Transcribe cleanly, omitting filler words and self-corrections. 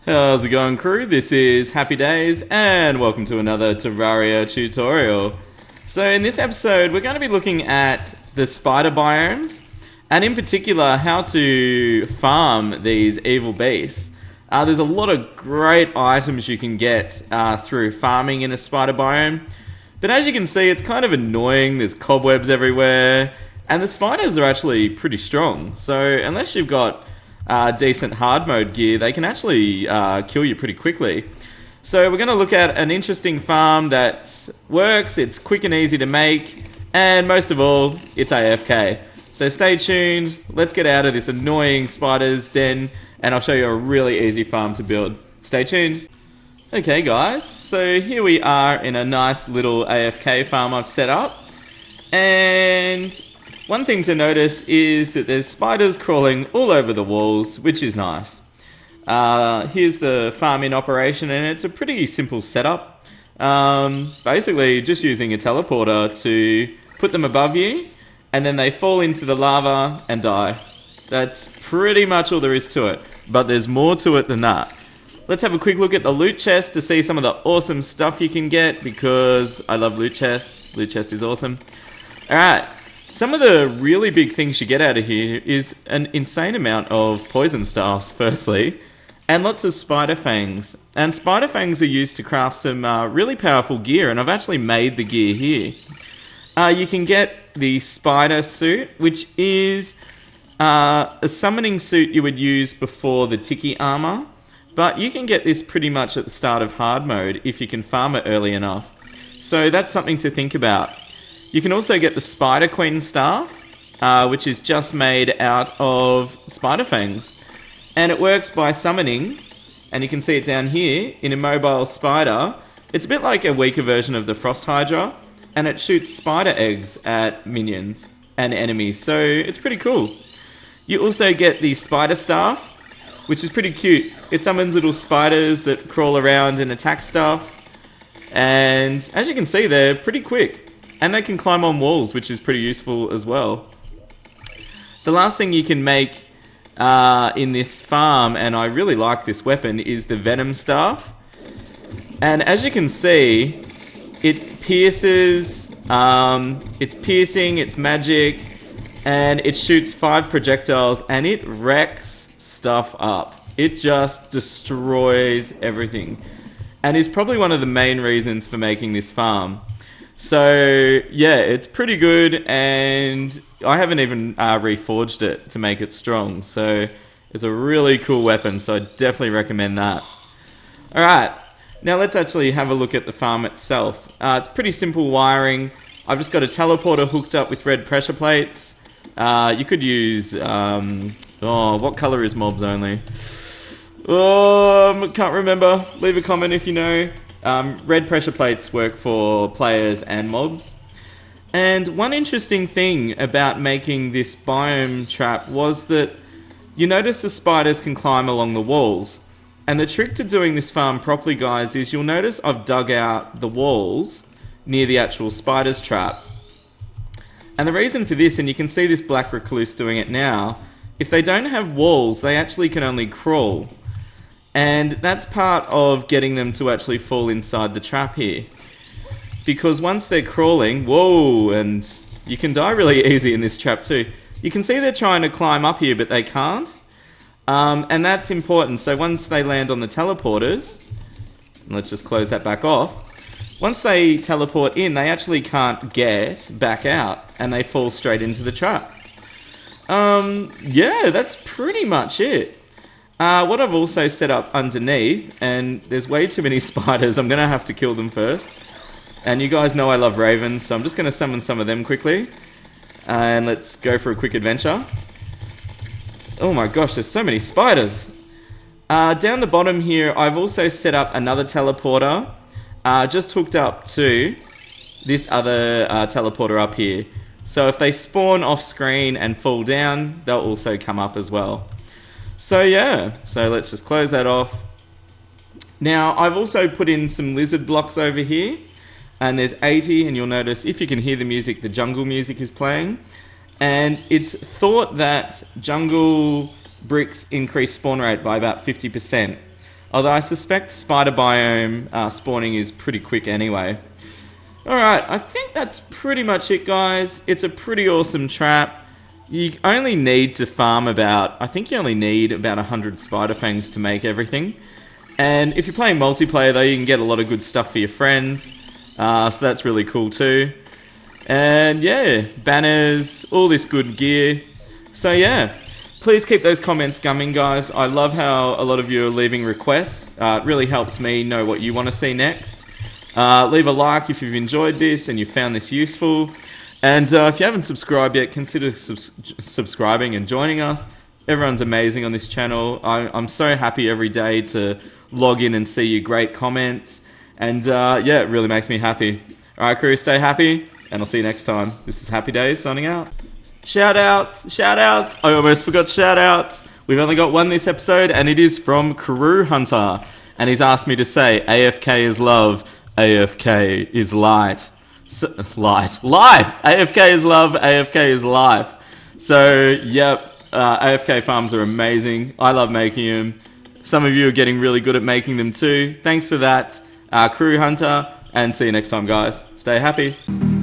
How's it going, crew? This is Happy Days and welcome to another Terraria tutorial. So in this episode we're going to be looking at the spider biomes and in particular how to farm these evil beasts. There's a lot of great items you can get through farming in a spider biome, but as you can see it's kind of annoying. There's cobwebs everywhere and the spiders are actually pretty strong, so unless you've got decent hard mode gear, they can actually kill you pretty quickly. So we're going to look at an interesting farm that works, it's quick and easy to make, and most of all, it's AFK. So stay tuned, let's get out of this annoying spider's den, and I'll show you a really easy farm to build. Stay tuned. Okay guys, so here we are in a nice little AFK farm I've set up, and one thing to notice is that there's spiders crawling all over the walls, which is nice. Here's the farm in operation, and it's a pretty simple setup. Basically, just using a teleporter to put them above you, and then they fall into the lava and die. That's pretty much all there is to it, but there's more to it than that. Let's have a quick look at the loot chest to see some of the awesome stuff you can get, because I love loot chests. Loot chest is awesome. Alright. Some of the really big things you get out of here is an insane amount of poison staffs, firstly, and lots of spider fangs. And spider fangs are used to craft some really powerful gear, and I've actually made the gear here. You can get the spider suit, which is a summoning suit you would use before the Tiki armor, but you can get this pretty much at the start of hard mode if you can farm it early enough. So that's something to think about. You can also get the Spider Queen staff, which is just made out of spider fangs. And it works by summoning, and you can see it down here, in a mobile spider. It's a bit like a weaker version of the Frost Hydra, and it shoots spider eggs at minions and enemies, so it's pretty cool. You also get the Spider Staff, which is pretty cute. It summons little spiders that crawl around and attack stuff, and as you can see, they're pretty quick. And they can climb on walls, which is pretty useful as well. The last thing you can make in this farm, and I really like this weapon, is the Venom Staff. And as you can see, it pierces, it's piercing, it's magic, and it shoots 5 projectiles, and it wrecks stuff up. It just destroys everything. And is probably one of the main reasons for making this farm. So, yeah, it's pretty good, and I haven't even reforged it to make it strong, so it's a really cool weapon, so I definitely recommend that. Alright, now let's actually have a look at the farm itself. It's pretty simple wiring. I've just got a teleporter hooked up with red pressure plates. You could use, what colour is mobs only? Can't remember. Leave a comment if you know. Red pressure plates work for players and mobs. And one interesting thing about making this biome trap was that you notice the spiders can climb along the walls. And the trick to doing this farm properly, guys, is you'll notice I've dug out the walls near the actual spider's trap. And the reason for this, and you can see this black recluse doing it now, if they don't have walls, they actually can only crawl. And that's part of getting them to actually fall inside the trap here. Because once they're crawling, whoa, and you can die really easy in this trap too. You can see they're trying to climb up here, but they can't. And that's important. So once they land on the teleporters, let's just close that back off. Once they teleport in, they actually can't get back out, and they fall straight into the trap. Yeah, that's pretty much it. What I've also set up underneath, and there's way too many spiders, I'm going to have to kill them first. And you guys know I love ravens, so I'm just going to summon some of them quickly. And let's go for a quick adventure. Oh my gosh, there's so many spiders. Down the bottom here, I've also set up another teleporter, just hooked up to this other teleporter up here. So if they spawn off screen and fall down, they'll also come up as well. So yeah, so let's just close that off. Now, I've also put in some lizard blocks over here, and there's 80, and you'll notice if you can hear the music, the jungle music is playing. And it's thought that jungle bricks increase spawn rate by about 50%. Although I suspect spider biome spawning is pretty quick anyway. Alright, I think that's pretty much it, guys. It's a pretty awesome trap. You only need to farm I think you only need about 100 spider fangs to make everything. And if you're playing multiplayer though, you can get a lot of good stuff for your friends. So that's really cool too. And yeah, banners, all this good gear. So yeah, please keep those comments coming, guys. I love how a lot of you are leaving requests. It really helps me know what you want to see next. Leave a like if you've enjoyed this and you found this useful. And if you haven't subscribed yet, consider subscribing and joining us. Everyone's amazing on this channel. I'm so happy every day to log in and see your great comments. And yeah, it really makes me happy. Alright crew, stay happy, and I'll see you next time. This is Happy Days signing out. Shoutouts! Shoutouts! I almost forgot shoutouts. We've only got one this episode, and it is from Carew Hunter. And he's asked me to say, AFK is love, AFK is light. Life! AFK is love, AFK is life. So, yep, AFK farms are amazing. I love making them. Some of you are getting really good at making them too. Thanks for that, Carew Hunter, and see you next time, guys. Stay happy.